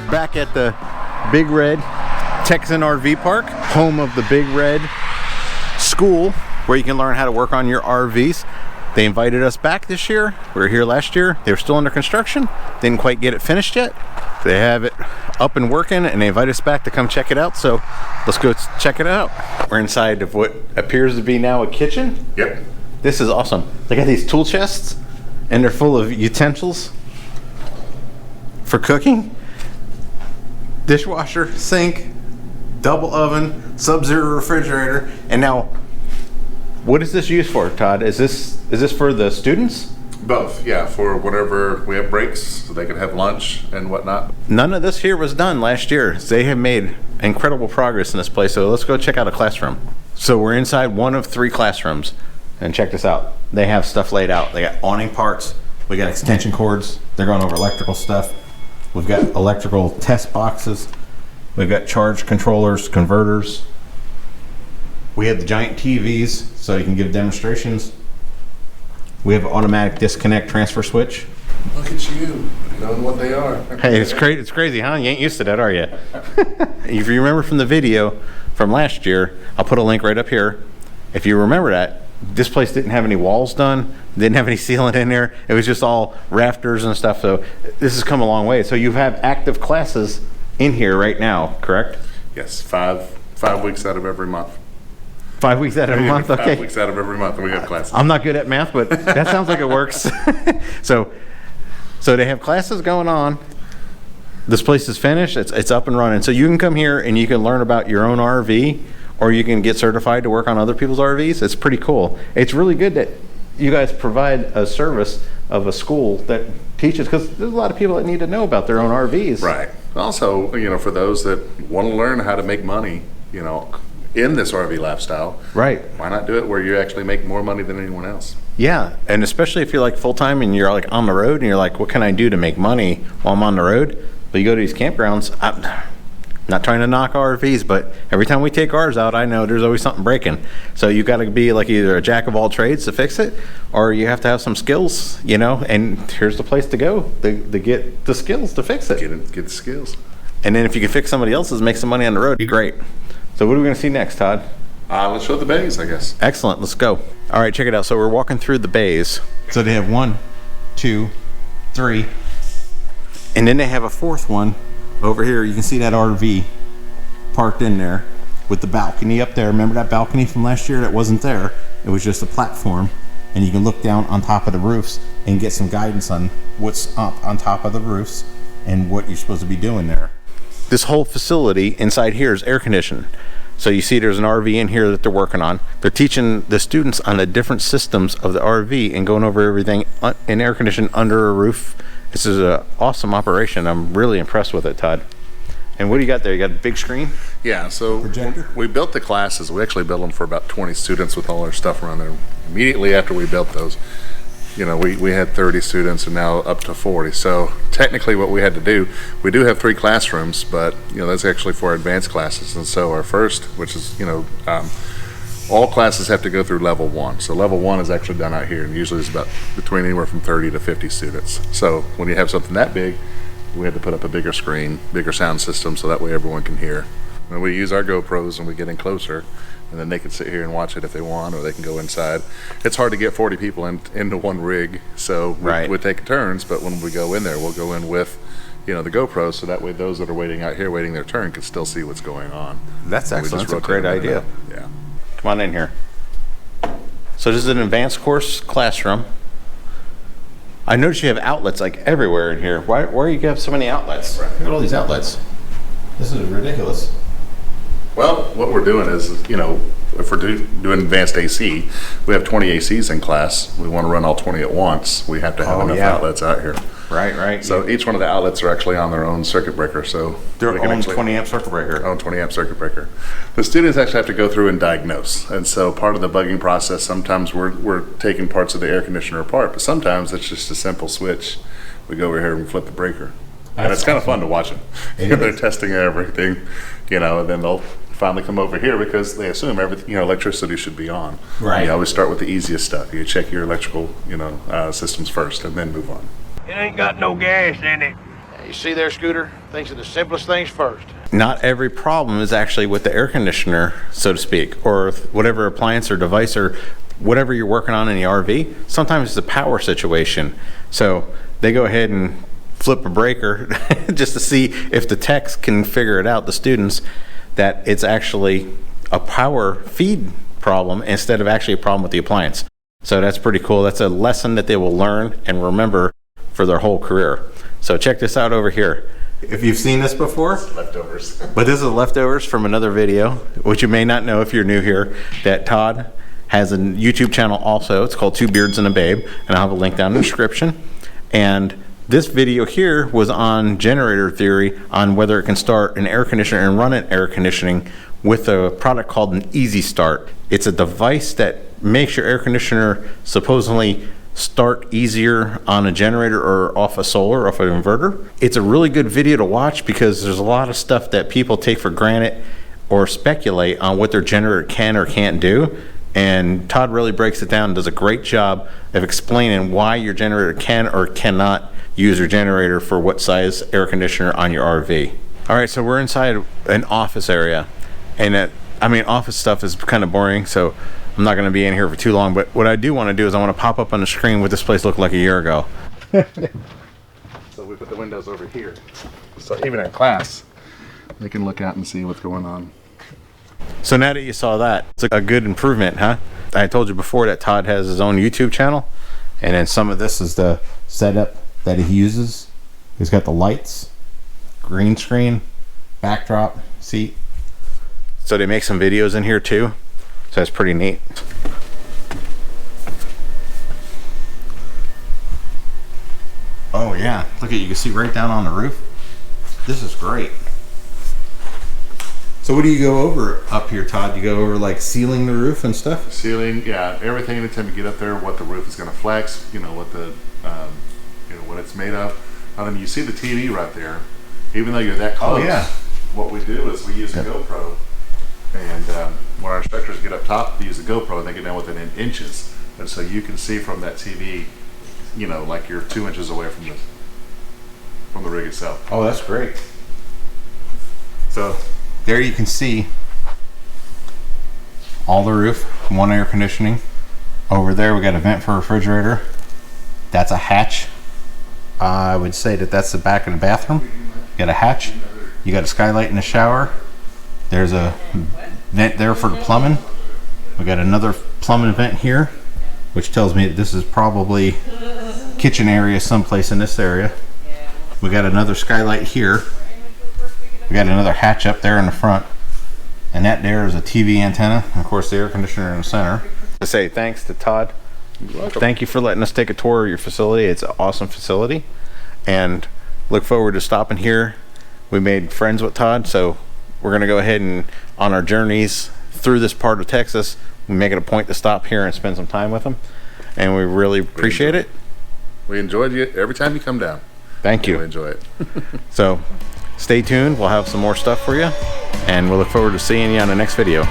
back at the Big Red Texan RV Park, home of the Big Red School, where you can learn how to work on your RVs. They invited us back this year. We were here last year. They were still under construction. Didn't quite get it finished yet. They have it up and working, and they invite us back to come check it out. So let's go check it out. We're inside of what appears to be now a kitchen. Yep. This is awesome. They got these tool chests, and they're full of utensils for cooking. Dishwasher, sink, double oven, sub-zero refrigerator. And now, what is this used for, Todd? Is this for the students? Both, yeah, for whatever we have breaks, so they can have lunch and whatnot. None of this here was done last year. They have made incredible progress in this place, so let's go check out a classroom. So we're inside one of 3 classrooms, and check this out. They have stuff laid out. They got awning parts, we got extension cords, they're going over electrical stuff. We've got electrical test boxes, we've got charge controllers, converters. We have the giant TVs, so you can give demonstrations. We have an automatic disconnect transfer switch. Look at you, knowing what they are. Hey, it's crazy, huh? You ain't used to that, are you? If you remember from the video from last year, I'll put a link right up here. If you remember that, this place didn't have any walls done, didn't have any ceiling in there. It was just all rafters and stuff. So this has come a long way. So you have active classes in here right now, correct? Yes, five weeks out of every month. 5 weeks out of a month, okay. 5 weeks out of every month, and we have classes. I'm not good at math, but that sounds like it works. So they have classes going on. This place is finished. It's up and running. So you can come here and you can learn about your own RV, or you can get certified to work on other people's RVs. It's pretty cool. It's really good that you guys provide a service of a school that teaches, because there's a lot of people that need to know about their own RVs. Right. Also, for those that want to learn how to make money, in this RV lifestyle, right? Why not do it where you actually make more money than anyone else? Yeah, and especially if you're like full-time and you're like on the road and you're like, what can I do to make money while I'm on the road? But you go to these campgrounds. I'm not trying to knock RVs, but every time we take ours out, I know there's always something breaking. So you got to be like either a jack of all trades to fix it, or you have to have some skills, and here's the place to go to get the skills to fix it. Get the skills. And then if you can fix somebody else's, make some money on the road, be great. So what are we going to see next, Todd? Let's show the bays, I guess. Excellent. Let's go. All right, check it out. So we're walking through the bays. So they have 1, 2, 3, and then they have a 4th one over here. You can see that RV parked in there with the balcony up there. Remember that balcony from last year that wasn't there? It was just a platform, and you can look down on top of the roofs and get some guidance on what's up on top of the roofs and what you're supposed to be doing there. This whole facility inside here is air conditioned. So you see there's an RV in here that they're working on. They're teaching the students on the different systems of the RV and going over everything in air conditioned under a roof. This is an awesome operation. I'm really impressed with it, Todd. And what do you got there? You got a big screen? Yeah, so projector? We built the classes. We actually built them for about 20 students with all our stuff around there. Immediately after we built those, we had 30 students and now up to 40. So technically what we had to do, we do have 3 classrooms, but that's actually for advanced classes. And so our first, which is, all classes have to go through level 1. So level 1 is actually done out here, and usually it's about between anywhere from 30 to 50 students. So when you have something that big, we had to put up a bigger screen, bigger sound system, so that way everyone can hear. And we use our GoPros and we get in closer, and then they can sit here and watch it if they want, or they can go inside. It's hard to get 40 people into one rig, so we take turns, but when we go in there, we'll go in with the GoPros, so that way those that are waiting out here waiting their turn can still see what's going on. That's excellent. That's a great idea. Yeah. Come on in here. So this is an advanced course classroom. I noticed you have outlets like everywhere in here. Why do you have so many outlets? Right. Look at all these outlets. This is ridiculous. Well, what we're doing is, if we're doing advanced AC, we have 20 ACs in class. We want to run all 20 at once. We have to have enough outlets out here. Right. So each one of the outlets are actually on their own circuit breaker. So their own 20 amp circuit breaker. Own 20 amp circuit breaker. The students actually have to go through and diagnose. And so part of the bugging process, sometimes we're taking parts of the air conditioner apart, but sometimes it's just a simple switch. We go over here and flip the breaker. And it's kind of fun to watch them. They're testing everything, and then they'll finally come over here because they assume everything, electricity should be on. Right. You always start with the easiest stuff. You check your electrical, systems first and then move on. It ain't got no gas in it. You see there, Scooter? Thinks of the simplest things first. Not every problem is actually with the air conditioner, so to speak, or whatever appliance or device or whatever you're working on in the RV. Sometimes it's a power situation. So they go ahead and flip a breaker just to see if the techs can figure it out, the students, that it's actually a power feed problem instead of actually a problem with the appliance. So that's pretty cool. That's a lesson that they will learn and remember for their whole career. So check this out over here. If you've seen this before, Leftovers. but this is leftovers from another video, which you may not know if you're new here, that Todd has a YouTube channel also. It's called Two Beards and a Babe, and I'll have a link down in the description. And this video here was on generator theory, on whether it can start an air conditioner and run an air conditioning with a product called an Easy Start. It's a device that makes your air conditioner supposedly start easier on a generator or off a solar, off an inverter. It's a really good video to watch because there's a lot of stuff that people take for granted or speculate on what their generator can or can't do. And Todd really breaks it down and does a great job of explaining why your generator can or cannot use your generator for what size air conditioner on your RV. All right, so we're inside an office area, and office stuff is kind of boring, so I'm not going to be in here for too long. But what I do want to do is I want to pop up on the screen what this place looked like a year ago. So we put the windows over here. So even in class, they can look out and see what's going on. So now that you saw that, it's a good improvement, huh? I told you before that Todd has his own YouTube channel, and then some of this is the setup that he uses. He's got the lights, green screen, backdrop, seat. So they make some videos in here too. So that's pretty neat. Oh yeah, look at, you can see right down on the roof. This is great. So what do you go over up here, Todd? You go over like sealing the roof and stuff? Ceiling, yeah, everything. Anytime you get up there, what the roof is going to flex, what the, what it's made of. And then you see the TV right there. Even though you're that close, Oh, yeah. What we do is we use a GoPro, and when our inspectors get up top, they use a GoPro and they get down within inches, and so you can see from that TV, like you're 2 inches away from the rig itself. Oh, that's great. So there you can see all the roof, one air conditioning. Over there we got a vent for a refrigerator. That's a hatch. I would say that that's the back of the bathroom. You got a hatch. You got a skylight in the shower. There's a vent there for the plumbing. We got another plumbing vent here, which tells me that this is probably kitchen area someplace in this area. We got another skylight here. We got another hatch up there in the front, and that there is a TV antenna, and of course the air conditioner in the center. To say thanks to Todd. You're welcome. Thank you for letting us take a tour of your facility. It's an awesome facility, and look forward to stopping here. We made friends with Todd, so we're going to go ahead and on our journeys through this part of Texas, we make it a point to stop here and spend some time with him, and we really appreciate it. We enjoyed you every time you come down. Thank you. We enjoy it. So stay tuned. We'll have some more stuff for you, and we'll look forward to seeing you on the next video.